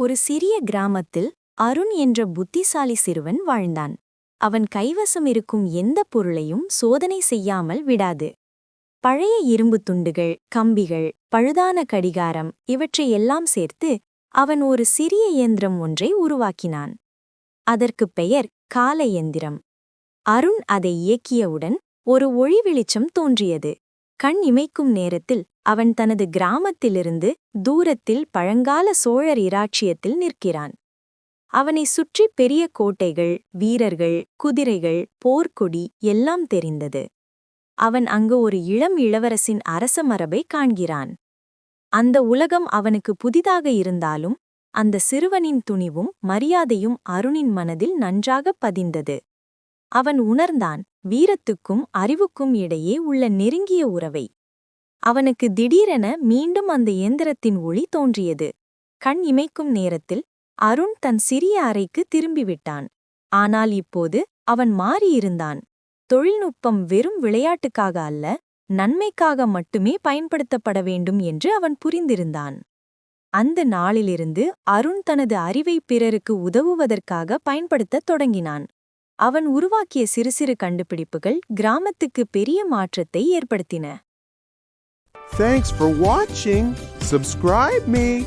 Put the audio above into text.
ஒரு சிறிய கிராமத்தில் அருண் என்ற புத்திசாலி சிறுவன் வாழ்ந்தான். அவன் கைவசம் இருக்கும் எந்த பொருளையும் சோதனை செய்யாமல் விடாது. பழைய இரும்புத் துண்டுகள், கம்பிகள், பழுதான கடிகாரம் இவற்றையெல்லாம் சேர்த்து அவன் ஒரு சிறிய இயந்திரம் ஒன்றை உருவாக்கினான். அதற்குப் பெயர் கால இயந்திரம். அருண் அதை இயக்கியவுடன் ஒரு ஒளி வெளிச்சம் தோன்றியது. கண் இமைக்கும் நேரத்தில் அவன் தனது கிராமத்திலிருந்து தூரத்தில் பழங்கால சோழர் இராச்சியத்தில் நிற்கிறான். அவனை சுற்றி பெரிய கோட்டைகள், வீரர்கள், குதிரைகள், போர்க்கொடி எல்லாம் தெரிந்தது. அவன் அங்கு ஒரு இளம் இளவரசின் அரச மரபை காண்கிறான். அந்த உலகம் அவனுக்கு புதிதாக இருந்தாலும் அந்த சிறுவனின் துணிவும் மரியாதையும் அருணின் மனதில் நன்றாகப் பதிந்தது. அவன் உணர்ந்தான் வீரத்துக்கும் அறிவுக்கும் இடையே உள்ள நெருங்கிய உறவை. அவனுக்கு திடீரென மீண்டும் அந்த இயந்திரத்தின் ஒளி தோன்றியது. கண் இமைக்கும் நேரத்தில் அருண் தன் சிறிய அறைக்கு திரும்பிவிட்டான். ஆனால் இப்போது அவன் மாறியிருந்தான். தொழில்நுட்பம் வெறும் விளையாட்டுக்காக அல்ல, நன்மைக்காக மட்டுமே பயன்படுத்தப்பட வேண்டும் என்று அவன் புரிந்திருந்தான். அந்த நாளிலிருந்து அருண் தனது அறிவை பிறருக்கு உதவுவதற்காக பயன்படுத்தத் தொடங்கினான். அவன் உருவாக்கிய சிறு சிறு கண்டுபிடிப்புகள் கிராமத்துக்கு பெரிய மாற்றத்தை ஏற்படுத்தின. Thanks for watching. Subscribe me.